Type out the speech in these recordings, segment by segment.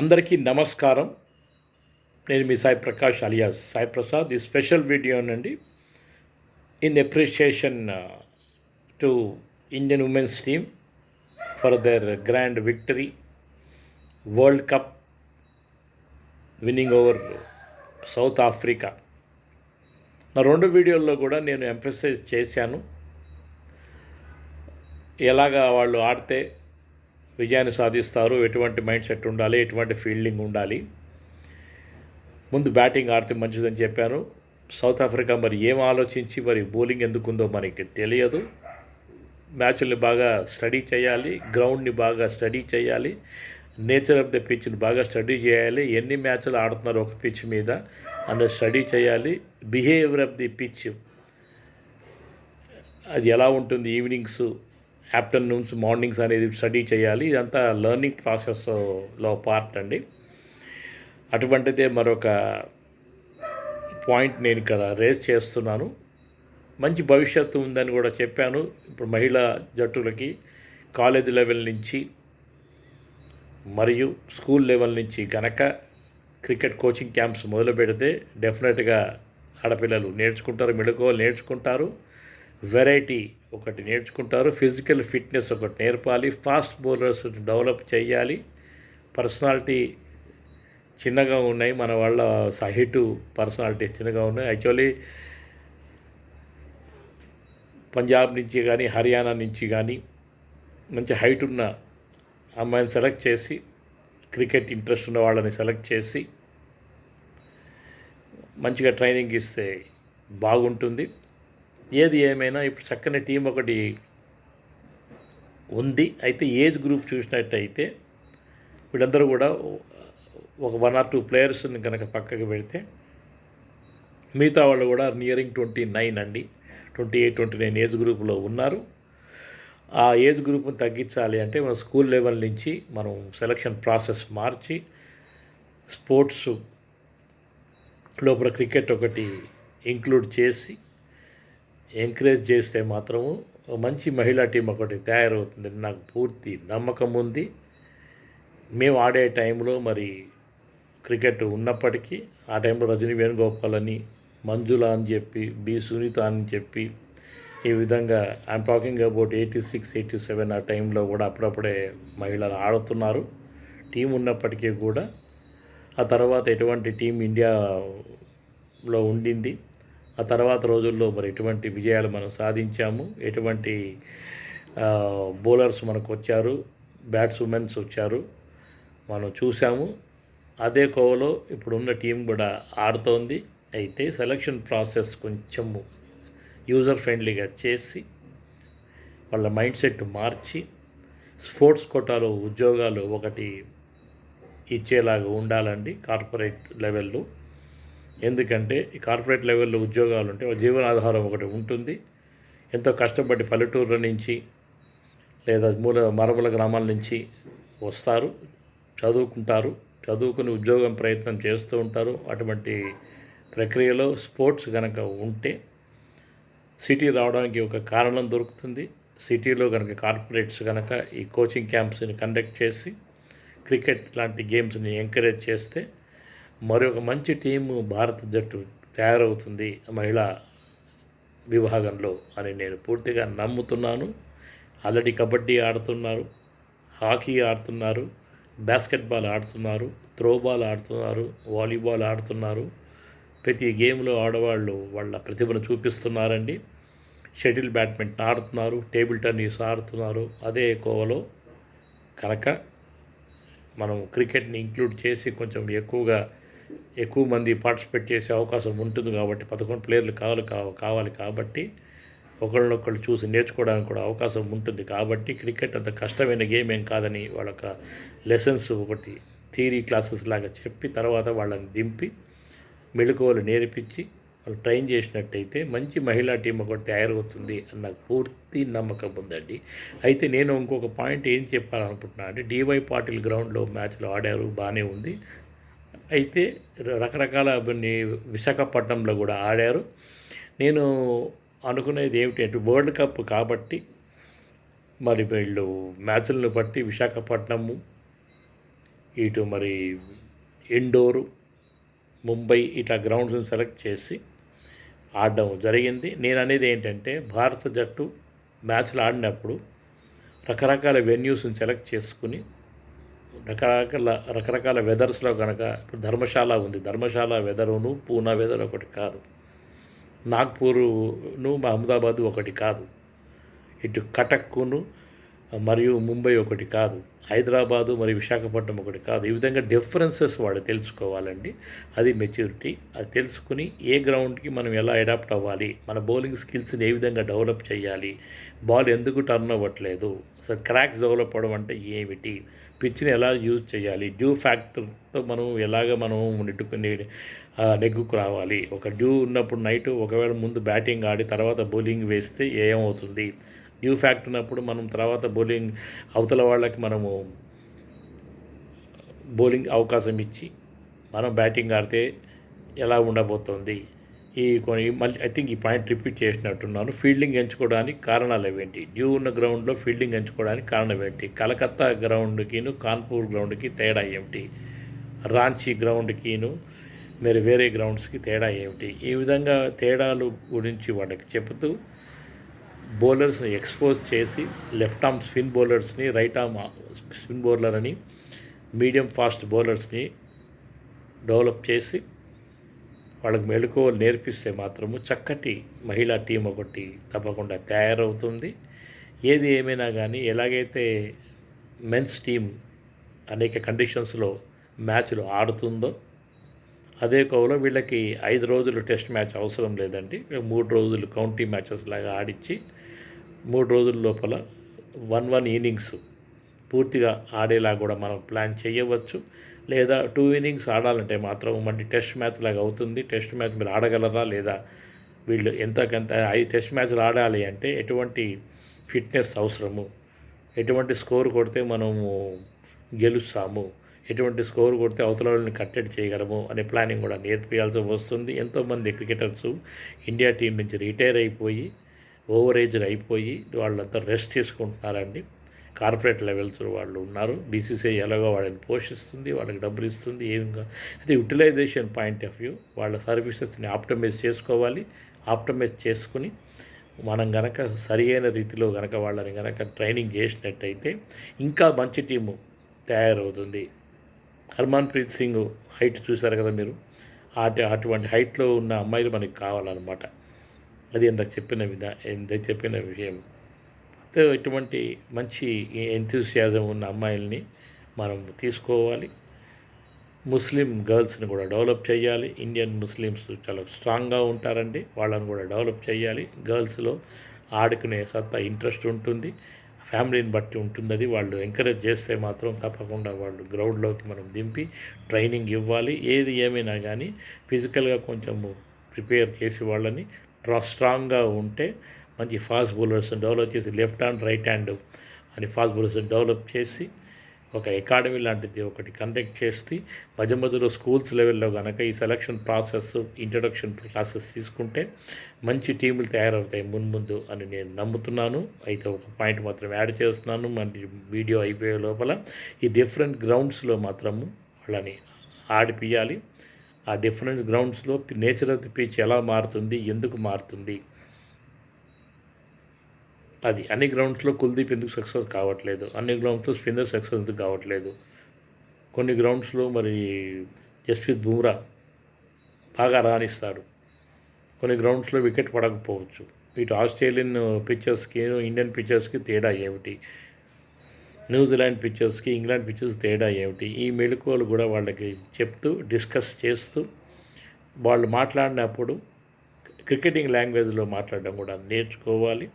అందరికీ నమస్కారం. నేను మీ సాయి ప్రకాష్ అలియాస్ సాయి ప్రసాద్. ఈ స్పెషల్ వీడియో అండి in appreciation to Indian women's team for their grand victory world cup winnowing over south Africa. నా రెండు వీడియోల్లో కూడా నేను ఎంఫసైజ్ చేశాను ఎలాగా వాళ్ళు ఆడితే విజయాన్ని సాధిస్తారు, ఎటువంటి మైండ్ సెట్ ఉండాలి, ఎటువంటి ఫీల్డింగ్ ఉండాలి, ముందు బ్యాటింగ్ ఆడితే మంచిదని చెప్పాను. సౌత్ ఆఫ్రికా మరి ఏం ఆలోచించి మరి బౌలింగ్ ఎందుకుందో మనకి తెలియదు. మ్యాచ్ని బాగా స్టడీ చేయాలి, గ్రౌండ్ని బాగా స్టడీ చేయాలి, నేచర్ ఆఫ్ ద పిచ్ని బాగా స్టడీ చేయాలి, ఎన్ని మ్యాచ్లు ఆడుతున్నారు ఒక పిచ్ మీద అన్న స్టడీ చేయాలి, బిహేవియర్ ఆఫ్ ది పిచ్ అది ఎలా ఉంటుంది, ఈవినింగ్స్ ఆఫ్టర్నూన్స్ మార్నింగ్స్ అనేది స్టడీ చేయాలి. ఇదంతా లెర్నింగ్ ప్రాసెస్లో పార్ట్ అండి. అటువంటిదే మరొక పాయింట్ నేను ఇక్కడ రేజ్ చేస్తున్నాను. మంచి భవిష్యత్తు ఉందని కూడా చెప్పాను. ఇప్పుడు మహిళా జట్టులకి కాలేజ్ లెవెల్ నుంచి మరియు స్కూల్ లెవెల్ నుంచి కనుక క్రికెట్ కోచింగ్ క్యాంప్స్ మొదలు పెడితే డెఫినెట్గా ఆడపిల్లలు నేర్చుకుంటారు, మెళకువలు నేర్చుకుంటారు, వెరైటీ ఒకటి నేర్చుకుంటారు, ఫిజికల్ ఫిట్నెస్ ఒకటి నేర్పాలి, ఫాస్ట్ బౌలర్స్ డెవలప్ చేయాలి. పర్సనాలిటీ చిన్నగా ఉన్నాయి, మన వాళ్ళ సహిటు పర్సనాలిటీ చిన్నగా ఉన్నాయి. యాక్చువల్లీ పంజాబ్ నుంచి కానీ హర్యానా నుంచి కానీ మంచి హైట్ ఉన్న అమ్మాయిని సెలెక్ట్ చేసి, క్రికెట్ ఇంట్రెస్ట్ ఉన్న వాళ్ళని సెలెక్ట్ చేసి మంచిగా ట్రైనింగ్ ఇస్తే బాగుంటుంది. ఏది ఏమైనా ఇప్పుడు చక్కని టీం ఒకటి ఉంది. అయితే ఏజ్ గ్రూప్ చూసినట్టయితే వీళ్ళందరూ కూడా ఒక 1 or 2 ప్లేయర్స్ని కనుక పక్కకు పెడితే మిగతా వాళ్ళు కూడా నియరింగ్ 29 అండి, 28, 29 ఏజ్ గ్రూప్లో ఉన్నారు. ఆ ఏజ్ గ్రూప్ని తగ్గించాలి అంటే మన స్కూల్ లెవెల్ నుంచి మనం సెలక్షన్ ప్రాసెస్ మార్చి స్పోర్ట్స్ లోపల క్రికెట్ ఒకటి ఇంక్లూడ్ చేసి ఎంకరేజ్ చేస్తే మాత్రము మంచి మహిళా టీం ఒకటి తయారవుతుందని నాకు పూర్తి నమ్మకం ఉంది. మేము ఆడే టైంలో మరి క్రికెట్ ఉన్నప్పటికీ ఆ టైంలో రజనీ వేణుగోపాల్ అని, మంజుల అని చెప్పి, బి సునీత అని చెప్పి, ఈ విధంగా ఐఎమ్ టాకింగ్ అబౌట్ 86, 87 ఆ టైంలో కూడా అప్పుడప్పుడే మహిళలు ఆడుతున్నారు. టీం ఉన్నప్పటికీ కూడా ఆ తర్వాత ఎటువంటి టీం ఇండియాలో ఉండింది. ఆ తర్వాత రోజుల్లో మరి ఎటువంటి విజయాలు మనం సాధించాము, ఎటువంటి బౌలర్స్ మనకు వచ్చారు, బ్యాట్స్మెన్స్ వచ్చారు, మనం చూసాము. అదే కోవలో ఇప్పుడున్న టీం కూడా ఆడుతోంది. అయితే సెలక్షన్ ప్రాసెస్ కొంచెము యూజర్ ఫ్రెండ్లీగా చేసి వాళ్ళ మైండ్ సెట్ మార్చి స్పోర్ట్స్ కోటాలో ఉద్యోగాలు ఒకటి ఇచ్చేలాగా ఉండాలండి కార్పొరేట్ లెవెల్లో. ఎందుకంటే ఈ కార్పొరేట్ లెవెల్లో ఉద్యోగాలు ఉంటే జీవనాధారం ఒకటి ఉంటుంది. ఎంతో కష్టపడి పల్లెటూరుల నుంచి లేదా మరబల గ్రామాల నుంచి వస్తారు, చదువుకుంటారు, చదువుకుని ఉద్యోగం ప్రయత్నం చేస్తూ ఉంటారు. అటువంటి ప్రక్రియలో స్పోర్ట్స్ కనుక ఉంటే సిటీ రావడానికి ఒక కారణం దొరుకుతుంది. సిటీలో కనుక కార్పొరేట్స్ కనుక ఈ కోచింగ్ క్యాంప్స్ని కండక్ట్ చేసి క్రికెట్ లాంటి గేమ్స్ని ఎంకరేజ్ చేస్తే మరొక మంచి టీము భారత జట్టు తయారవుతుంది మహిళా విభాగంలో అని నేను పూర్తిగా నమ్ముతున్నాను. ఆల్రెడీ కబడ్డీ ఆడుతున్నారు, హాకీ ఆడుతున్నారు, బాస్కెట్బాల్ ఆడుతున్నారు, త్రోబాల్ ఆడుతున్నారు, వాలీబాల్ ఆడుతున్నారు. ప్రతి గేమ్లో ఆడవాళ్ళు వాళ్ళ ప్రతిభను చూపిస్తున్నారండి. షటిల్ బ్యాడ్మింటన్ ఆడుతున్నారు, టేబుల్ టెన్నిస్ ఆడుతున్నారు. అదే కోవలో కనుక మనం క్రికెట్ని ఇంక్లూడ్ చేసి కొంచెం ఎక్కువ మంది పార్టిసిపేట్ చేసే అవకాశం ఉంటుంది. కాబట్టి 11 ప్లేయర్లు కావాలి కాబట్టి ఒకళ్ళనొకళ్ళు చూసి నేర్చుకోవడానికి కూడా అవకాశం ఉంటుంది. కాబట్టి క్రికెట్ అంత కష్టమైన గేమ్ ఏం కాదని వాళ్ళకి లెసన్స్ ఒకటి థియరీ క్లాసెస్ లాగా చెప్పి తర్వాత వాళ్ళని దింపి మెళకువలు నేర్పించి వాళ్ళు ట్రైన్ చేసినట్టయితే మంచి మహిళా టీం ఒకటి తయారవుతుంది అని నాకు పూర్తి నమ్మకం ఉందండి. అయితే నేను ఇంకొక పాయింట్ ఏం చెప్పాలనుకుంటున్నా అంటే డివై పాటిల్ గ్రౌండ్లో మ్యాచ్లు ఆడారు, బాగానే ఉంది. అయితే రకరకాల విశాఖపట్నంలో కూడా ఆడారు. నేను అనుకునేది ఏమిటంటే వరల్డ్ కప్ కాబట్టి మరి వీళ్ళు మ్యాచ్లను బట్టి విశాఖపట్నము ఇటు మరి ఇండోరు, ముంబై ఇట్లా గ్రౌండ్స్ని సెలెక్ట్ చేసి ఆడడం జరిగింది. నేను అనేది ఏంటంటే భారత జట్టు మ్యాచ్లు ఆడినప్పుడు రకరకాల వెన్యూస్ని సెలెక్ట్ చేసుకుని రకరకాల వెదర్స్లో కనుక ఇప్పుడు ధర్మశాల ఉంది, ధర్మశాల వెదరును పూనా వెదర్ ఒకటి కాదు, నాగ్పూరును అహ్మదాబాదు ఒకటి కాదు, ఇటు కటక్ను మరియు ముంబై ఒకటి కాదు, హైదరాబాదు మరియు విశాఖపట్నం ఒకటి కాదు. ఈ విధంగా డిఫరెన్సెస్ వాళ్ళు తెలుసుకోవాలండి. అది మెచ్యూరిటీ. అది తెలుసుకుని ఏ గ్రౌండ్కి మనం ఎలా అడాప్ట్ అవ్వాలి, మన బౌలింగ్ స్కిల్స్ని ఏ విధంగా డెవలప్ చేయాలి, బాల్ ఎందుకు టర్న్ అవ్వట్లేదు, అసలు క్రాక్స్ డెవలప్ అవ్వడం అంటే ఏమిటి, పిచ్ని ఎలా యూజ్ చేయాలి, డ్యూ ఫ్యాక్టర్తో మనం మనం నెగ్గుకు రావాలి. ఒక డ్యూ ఉన్నప్పుడు నైట్ ఒకవేళ ముందు బ్యాటింగ్ ఆడి తర్వాత బౌలింగ్ వేస్తే ఏమవుతుంది, డ్యూ ఫ్యాక్టర్ ఉన్నప్పుడు మనం తర్వాత బౌలింగ్ అవతల వాళ్ళకి మనము బౌలింగ్ అవకాశం ఇచ్చి మనం బ్యాటింగ్ ఆడితే ఎలా ఉండబోతుంది. మళ్ళీ ఐ థింక్ ఈ పాయింట్ రిపీట్ చేసినట్టున్నాను. ఫీల్డింగ్ ఎంచుకోవడానికి కారణాలు ఏవేంటి, డ్యూ ఉన్న గ్రౌండ్లో ఫీల్డింగ్ ఎంచుకోవడానికి కారణం ఏంటి, కలకత్తా గ్రౌండ్కిను కాన్పూర్ గ్రౌండ్కి తేడా ఏమిటి, రాంచీ గ్రౌండ్కిను మరి వేరే గ్రౌండ్స్కి తేడా ఏమిటి, ఈ విధంగా తేడాలు గురించి వాళ్ళకి చెబుతూ బౌలర్స్ని ఎక్స్పోజ్ చేసి లెఫ్ట్ ఆర్మ్ స్పిన్ బౌలర్స్ని, రైట్ ఆర్మ్ స్పిన్ బౌలర్ అని మీడియం ఫాస్ట్ బౌలర్స్ని డెవలప్ చేసి వాళ్ళకి మెళకువలు నేర్పిస్తే మాత్రము చక్కటి మహిళా టీం ఒకటి తప్పకుండా తయారవుతుంది. ఏది ఏమైనా కానీ ఎలాగైతే మెన్స్ టీం అనేక కండిషన్స్లో మ్యాచ్లు ఆడుతుందో అదే కోవలో వీళ్ళకి 5 రోజులు టెస్ట్ మ్యాచ్ అవసరం లేదండి. 3 రోజులు కౌంటీ మ్యాచెస్ లాగా ఆడించి 3 రోజుల లోపల 1 ఇన్నింగ్స్ పూర్తిగా ఆడేలా కూడా మనం ప్లాన్ చేయవచ్చు. లేదా 2 ఇన్నింగ్స్ ఆడాలంటే మాత్రం మళ్ళీ టెస్ట్ మ్యాచ్ లాగా అవుతుంది. టెస్ట్ మ్యాచ్ మీరు ఆడగలరా లేదా, వీళ్ళు ఎంతకంత 5 టెస్ట్ మ్యాచ్లు ఆడాలి అంటే ఎటువంటి ఫిట్నెస్ అవసరము, ఎటువంటి స్కోర్ కొడితే మనము గెలుస్తాము, ఎటువంటి స్కోర్ కొడితే అవతల వాళ్ళని కట్టడి చేయగలము అనే ప్లానింగ్ కూడా నేర్పించాల్సి వస్తుంది. ఎంతోమంది క్రికెటర్స్ ఇండియా టీం నుంచి రిటైర్ అయిపోయి ఓవర్ ఏజ్డ్ అయిపోయి వాళ్ళంతా రెస్ట్ తీసుకుంటున్నారండి. కార్పొరేట్ లెవెల్స్ వాళ్ళు ఉన్నారు. బీసీసీఐ ఎలాగో వాళ్ళని పోషిస్తుంది, వాళ్ళకి డబ్బులు ఇస్తుంది. ఏమిగా అయితే యూటిలైజేషన్ పాయింట్ ఆఫ్ వ్యూ వాళ్ళ సర్వీసెస్ని ఆప్టమైజ్ చేసుకోవాలి. ఆప్టమైజ్ చేసుకుని మనం గనక సరియైన రీతిలో గనక వాళ్ళని గనక ట్రైనింగ్ చేసినట్టయితే ఇంకా మంచి టీము తయారవుతుంది. హర్మన్ప్రీత్ సింగ్ హైట్ చూశారు కదా మీరు, అటువంటి హైట్లో ఉన్న అమ్మాయిలు మనకి కావాలన్నమాట. అది ఎంత చెప్పిన విషయం. ఇటువంటి మంచి ఎంతూసియాజం ఉన్న అమ్మాయిల్ని మనం తీసుకోవాలి. ముస్లిం గర్ల్స్ని కూడా డెవలప్ చేయాలి. ఇండియన్ ముస్లిమ్స్ చాలా స్ట్రాంగ్గా ఉంటారండి, వాళ్ళని కూడా డెవలప్ చేయాలి. గర్ల్స్లో ఆడుకునే సత్తా ఇంట్రెస్ట్ ఉంటుంది, ఫ్యామిలీని బట్టి ఉంటుంది. అది వాళ్ళు ఎంకరేజ్ చేస్తే మాత్రం తప్పకుండా వాళ్ళు గ్రౌండ్లోకి మనం దింపి ట్రైనింగ్ ఇవ్వాలి. ఏది ఏమైనా కానీ ఫిజికల్గా కొంచెము ప్రిపేర్ చేసి వాళ్ళని స్ట్రాంగ్గా ఉంటే మంచి ఫాస్ట్ బౌలర్స్ని డెవలప్ చేసి లెఫ్ట్ హ్యాండ్ రైట్ హ్యాండ్ అని ఫాస్ట్ బౌలర్స్ని డెవలప్ చేసి ఒక అకాడమీ లాంటిది ఒకటి కండక్ట్ చేసి మధ్య స్కూల్స్ లెవెల్లో కనుక ఈ సెలక్షన్ ప్రాసెస్ ఇంట్రడక్షన్ క్లాసెస్ తీసుకుంటే మంచి టీములు తయారవుతాయి మున్ముందు అని నేను నమ్ముతున్నాను. అయితే ఒక పాయింట్ మాత్రం యాడ్ చేస్తున్నాను, మన వీడియో అయిపోయే లోపల ఈ డిఫరెంట్ గ్రౌండ్స్లో మాత్రము వాళ్ళని ఆడిపియాలి. ఆ డిఫరెంట్ గ్రౌండ్స్లో నేచర్ ఆఫ్ ది పిచ్ ఎలా మారుతుంది, ఎందుకు మారుతుంది, అది అన్ని గ్రౌండ్స్లో కుల్దీప్ ఎందుకు సక్సెస్ కావట్లేదు, అన్ని గ్రౌండ్స్లో స్పిన్నర్ సక్సెస్ ఎందుకు కావట్లేదు, కొన్ని గ్రౌండ్స్లో మరి జస్ప్రీత్ బుమ్రా బాగా రాణిస్తాడు, కొన్ని గ్రౌండ్స్లో వికెట్ పడకపోవచ్చు. ఇటు ఆస్ట్రేలియన్ పిచ్చర్స్కి ఇండియన్ పిచ్చర్స్కి తేడా ఏమిటి, న్యూజిలాండ్ పిచ్చర్స్కి ఇంగ్లాండ్ పిచ్చర్స్ తేడా ఏమిటి, ఈ మెళకువలు కూడా వాళ్ళకి చెప్తూ డిస్కస్ చేస్తూ వాళ్ళు మాట్లాడినప్పుడు క్రికెటింగ్ లాంగ్వేజ్లో మాట్లాడడం కూడా నేర్చుకోవాలి.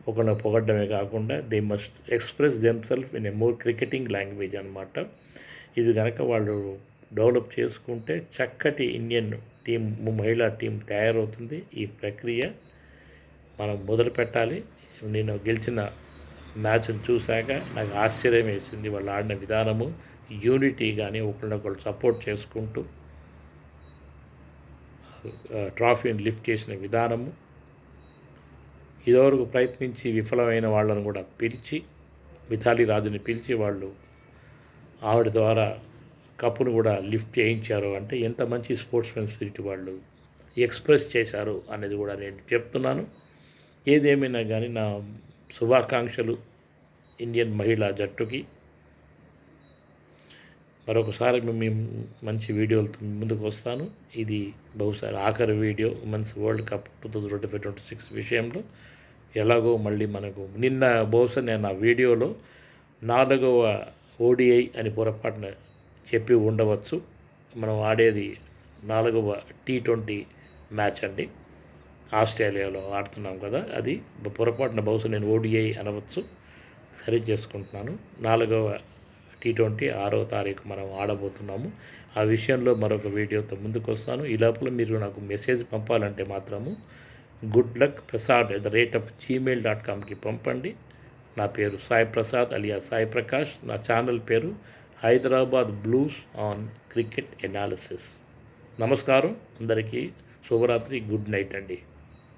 ఒకరిని పొగడ్డమే కాకుండా they must express themself in a more cricketing language అనమాట. ఇది కనుక వాళ్ళు డెవలప్ చేసుకుంటే చక్కటి ఇండియన్ టీం మహిళా టీం తయారవుతుంది. ఈ ప్రక్రియ మనం మొదలు పెట్టాలి. నేను గెలిచిన మ్యాచ్ని చూశాక నాకు ఆశ్చర్యం వేసింది వాళ్ళు ఆడిన విధానము, యూనిటీ కానీ ఒకరినొకరు సపోర్ట్ చేసుకుంటూ ట్రాఫీని లిఫ్ట్ చేసిన విధానము, ఇదివరకు ప్రయత్నించి విఫలమైన వాళ్ళను కూడా పిలిచి మిథాలీ రాజుని పిలిచి వాళ్ళు ఆవిడ ద్వారా కప్పును కూడా లిఫ్ట్ చేయించారు అంటే ఎంత మంచి స్పోర్ట్స్మెన్ స్పిరిట్ వాళ్ళు ఎక్స్ప్రెస్ చేశారు అనేది కూడా నేను చెప్తున్నాను. ఏదేమైనా కానీ నా శుభాకాంక్షలు ఇండియన్ మహిళా జట్టుకి. మరొకసారి మేము మంచి వీడియోలతో ముందుకు వస్తాను. ఇది బహుశా ఆఖరి వీడియో ఉమెన్స్ వరల్డ్ కప్ 2025-26 విషయంలో. ఎలాగో మళ్ళీ మనకు నిన్న బహుశా నేను ఆ వీడియోలో 4వ ODI అని పొరపాటున చెప్పి ఉండవచ్చు. మనం ఆడేది 4వ T20 మ్యాచ్ అండి. ఆస్ట్రేలియాలో ఆడుతున్నాం కదా, అది పొరపాటున బహుశా నేను ODI అనవచ్చు. సరి చేసుకుంటున్నాను. 4వ T20 6వ తారీఖు మనం ఆడబోతున్నాము. ఆ విషయంలో మరొక వీడియోతో ముందుకు వస్తాను. ఈ లోపల మీరు నాకు మెసేజ్ పంపాలంటే మాత్రము goodluckprasad@gmail.comకి పంపండి. నా పేరు సాయి ప్రసాద్ అలియా సాయి ప్రకాష్. నా ఛానల్ పేరు Hyderabad blues on cricket analysis. నమస్కారం అందరికీ. శుభరాత్రి. గుడ్ నైట్ అండి.